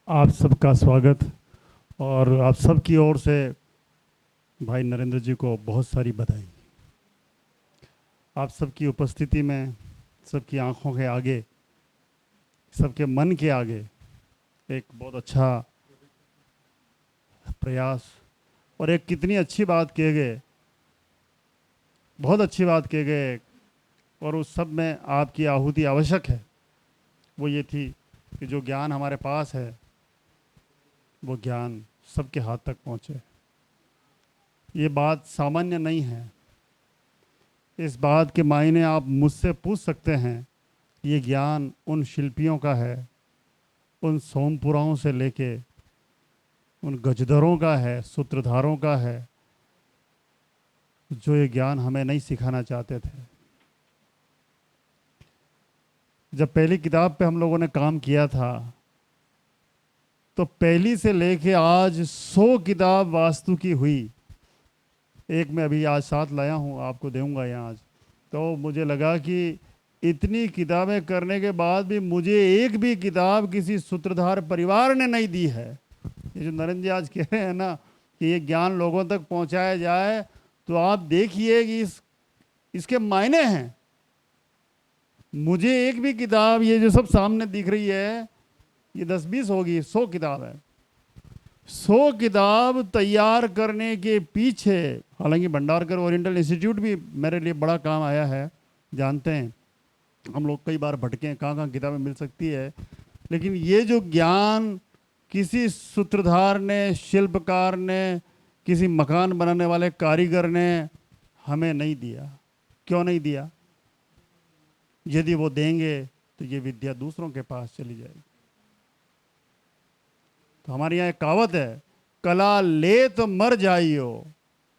आप सबका स्वागत। और आप सब की ओर से भाई नरेंद्र जी को बहुत सारी बधाई। आप सबकी उपस्थिति में, सबकी आंखों के आगे, सबके मन के आगे एक बहुत अच्छा प्रयास और एक कितनी अच्छी बात किए गए, बहुत अच्छी बात किए गए। और उस सब में आपकी आहुति आवश्यक है। वो ये थी कि जो ज्ञान हमारे पास है वो ज्ञान सबके हाथ तक पहुँचे। ये बात सामान्य नहीं है। इस बात के मायने आप मुझसे पूछ सकते हैं। ये ज्ञान उन शिल्पियों का है, उन सोमपुराओं से लेके उन गजधरों का है, सूत्रधारों का है, जो ये ज्ञान हमें नहीं सिखाना चाहते थे। जब पहली किताब पे हम लोगों ने काम किया था तो पहली से लेके आज 100 किताब वास्तु की हुई। एक मैं अभी आज साथ लाया हूँ, आपको दूंगा यहाँ आज। तो मुझे लगा कि इतनी किताबें करने के बाद भी मुझे एक भी किताब किसी सूत्रधार परिवार ने नहीं दी है। ये जो नरेंद्र जी आज कह रहे हैं ना कि ये ज्ञान लोगों तक पहुंचाया जाए, तो आप देखिए कि इसके मायने हैं। मुझे एक भी किताब, ये जो सब सामने दिख रही है, ये 10-20 होगी, 100 किताब है। 100 किताब तैयार करने के पीछे, हालांकि भंडारकर ओरिएंटल इंस्टीट्यूट भी मेरे लिए बड़ा काम आया है। जानते हैं हम लोग कई बार भटके हैं कहाँ कहाँ किताबें मिल सकती है, लेकिन ये जो ज्ञान किसी सूत्रधार ने, शिल्पकार ने, किसी मकान बनाने वाले कारीगर ने हमें नहीं दिया। क्यों नहीं दिया? यदि वो देंगे तो ये विद्या दूसरों के पास चली जाएगी। तो हमारे यहाँ एक कहावत है, कला लेत मर जाइयो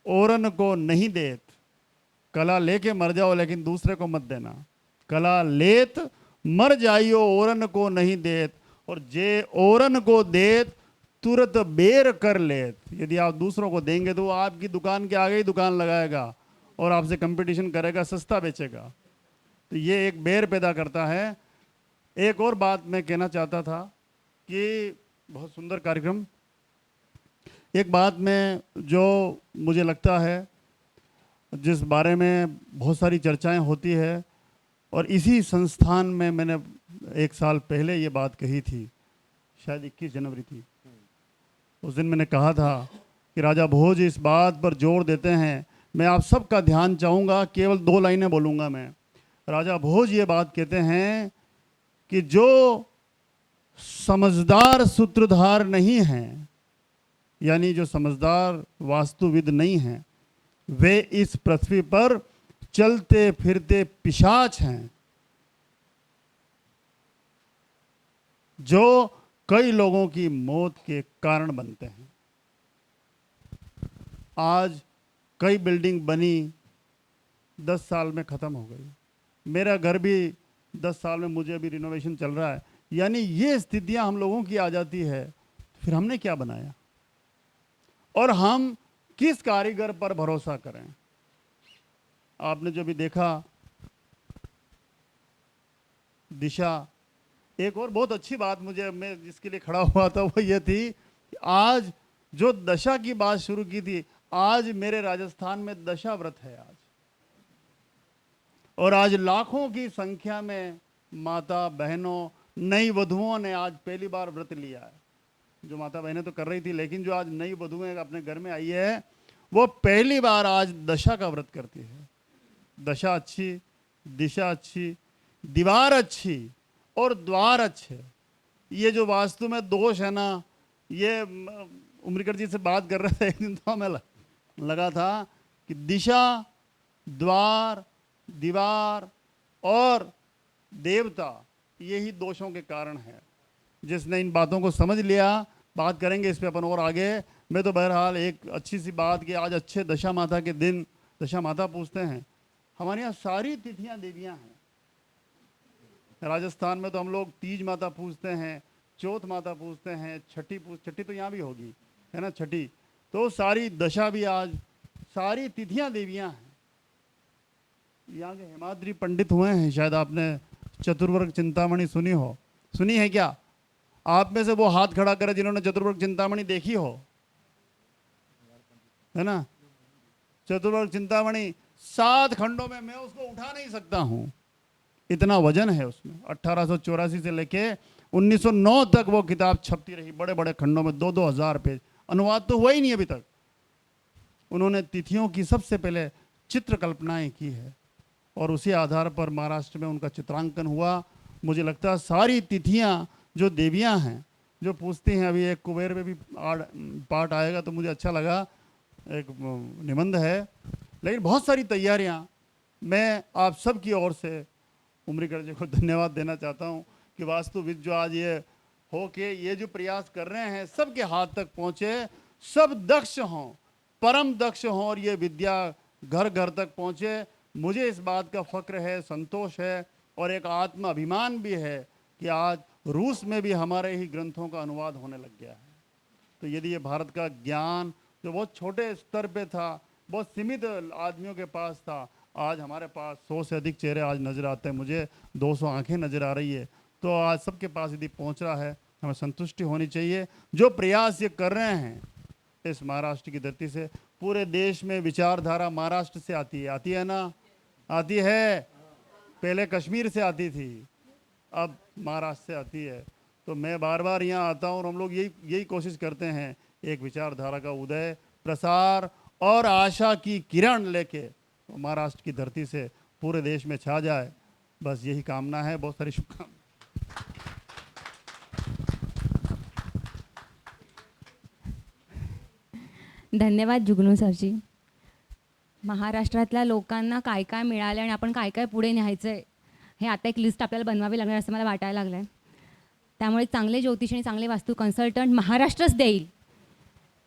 औरन को नहीं देत। कला लेके मर जाओ लेकिन दूसरे को मत देना। कला लेत मर जाइयो औरन को नहीं देत, और जे औरन को देत तुरंत बेर कर लेत। यदि आप दूसरों को देंगे तो वो आपकी दुकान के आगे ही दुकान लगाएगा और आपसे कंपटीशन करेगा, सस्ता बेचेगा। तो ये एक बेर पैदा करता है। एक और बात मैं कहना चाहता था कि बहुत सुंदर कार्यक्रम। एक बात में जो मुझे लगता है, जिस बारे में बहुत सारी चर्चाएं होती है, और इसी संस्थान में मैंने 1 साल पहले ये बात कही थी, शायद 21 जनवरी थी। उस दिन मैंने कहा था कि राजा भोज इस बात पर जोर देते हैं, मैं आप सबका ध्यान चाहूँगा, केवल 2 लाइनें बोलूँगा मैं। राजा भोज ये बात कहते हैं कि जो समझदार सूत्रधार नहीं हैं, यानी जो समझदार वास्तुविद नहीं हैं, वे इस पृथ्वी पर चलते फिरते पिशाच हैं, जो कई लोगों की मौत के कारण बनते हैं। आज कई बिल्डिंग बनी, 10 साल में ख़त्म हो गई। मेरा घर भी 10 साल में, मुझे अभी रिनोवेशन चल रहा है। यानी ये स्थितियां हम लोगों की आ जाती है, फिर हमने क्या बनाया और हम किस कारीगर पर भरोसा करें? आपने जो भी देखा दिशा, एक और बहुत अच्छी बात मुझे, मैं जिसके लिए खड़ा हुआ था वो ये थी कि आज जो दशा की बात शुरू की थी, आज मेरे राजस्थान में दशा व्रत है आज। और आज लाखों की संख्या में माता बहनों, नई वधुओं ने आज पहली बार व्रत लिया है। जो माता बहनें तो कर रही थी, लेकिन जो आज नई वधुएं अपने घर में आई है, वो पहली बार आज दशा का व्रत करती है। दशा अच्छी, दिशा अच्छी, दीवार अच्छी और द्वार अच्छे। ये जो वास्तु में दोष है ना, ये उमरीकर जी से बात कर रहे थे एक दिन, तो हमें लगा था कि दिशा, द्वार, दीवार और देवता, यही दोषों के कारण है। जिसने इन बातों को समझ लिया, बात करेंगे इस पे अपन और आगे। मैं तो बहरहाल एक अच्छी सी बात कि आज अच्छे दशा माता के दिन दशा माता पूछते हैं। हमारे यहाँ सारी तिथियां देवियां हैं। राजस्थान में तो हम लोग तीज माता पूछते हैं, चौथ माता पूछते हैं, छठी तो यहाँ भी होगी, है ना, छठी। तो सारी दशा भी आज, सारी तिथियां देवियां हैं। यहाँ के हेमाद्री पंडित हुए हैं, शायद आपने चतुर्वर्ग चिंतामणि सुनी हो, सुनी है क्या? आप में से वो हाथ खड़ा करे जिन्होंने चतुर्वर्ग चिंतामणि देखी हो, है ना। चतुर्वर्ग चिंतामणि 7 खंडों में मैं उसको उठा नहीं सकता हूं, इतना वजन है उसमें। 1884 से लेके 1909 तक वो किताब छपती रही, बड़े बड़े खंडों में 2-2 हजार पेज। अनुवाद तो हुआ ही नहीं अभी तक। उन्होंने तिथियों की सबसे पहले चित्र कल्पनाएं की है और उसी आधार पर महाराष्ट्र में उनका चित्रांकन हुआ। मुझे लगता है सारी तिथियां जो देवियां हैं, जो पूछती हैं, अभी एक कुबेर में भी पार्ट आएगा तो मुझे अच्छा लगा, एक निबंध है, लेकिन बहुत सारी तैयारियां। मैं आप सब की ओर से उमरीकर जी को धन्यवाद देना चाहता हूं कि वास्तुविद जो आज ये हो के ये जो प्रयास कर रहे हैं सबके हाथ तक पहुंचे, सब दक्ष हों, परम दक्ष हों और ये विद्या घर घर तक पहुंचे। मुझे इस बात का फक्र है, संतोष है और एक आत्म अभिमान भी है कि आज रूस में भी हमारे ही ग्रंथों का अनुवाद होने लग गया है। तो यदि ये भारत का ज्ञान जो बहुत छोटे स्तर पे था, बहुत सीमित आदमियों के पास था, आज हमारे पास 100 से अधिक चेहरे आज नज़र आते हैं, मुझे 200 आंखें नज़र आ रही है, तो आज सबके पास यदि पहुंच रहा है, हमें संतुष्टि होनी चाहिए। जो प्रयास ये कर रहे हैं इस महाराष्ट्र की धरती से, पूरे देश में विचारधारा महाराष्ट्र से आती है ना, आती है। पहले कश्मीर से आती थी, अब महाराष्ट्र से आती है। तो मैं बार बार यहाँ आता हूँ और हम लोग यही कोशिश करते हैं, एक विचारधारा का उदय, प्रसार और आशा की किरण लेके महाराष्ट्र की धरती से पूरे देश में छा जाए, बस यही कामना है। बहुत सारी शुभकामनाएं। धन्यवाद जुगनू सरजी. महाराष्ट्रातल्या लोकांना काय काय मिळालं आणि आपण काय काय पुढे न्यायचं आहे हे आता एक लिस्ट आपल्याला बनवावी लागणार असं मला वाटायला लागलं आहे. त्यामुळे चांगले ज्योतिष आणि चांगले वास्तू कन्सल्टंट महाराष्ट्रच देईल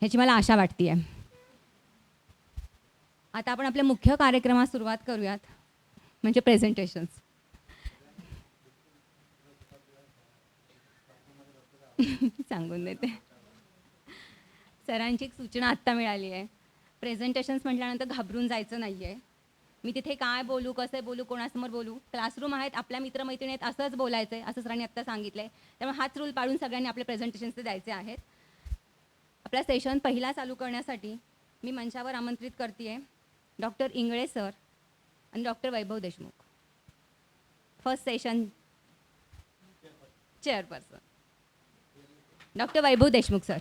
ह्याची मला आशा वाटते आहे. आता आपण आपल्या मुख्य कार्यक्रमात सुरुवात करूयात, म्हणजे प्रेझेंटेशन्स. सांगून देते. सरांची एक सूचना आत्ता मिळाली आहे. प्रेझेंटेशन्स म्हटल्यानंतर घाबरून जायचं नाही आहे. मी तिथे काय बोलू, कसं बोलू, कोणासमोर बोलू, क्लासरूम आहेत, आपल्या मित्रमैत्रिणी आहेत, असंच बोलायचं आहे असं सरांनी आत्ता सांगितलं आहे. त्यामुळे हाच रूल पाळून सगळ्यांनी आपले प्रेझेंटेशन्स द्यायचे आहेत. आपला सेशन पहिला चालू करण्यासाठी मी मंचावर आमंत्रित करते आहे डॉक्टर इंगळे सर आणि doctor Vaibhav Deshmukh. First session chairperson doctor Vaibhav Deshmukh sir.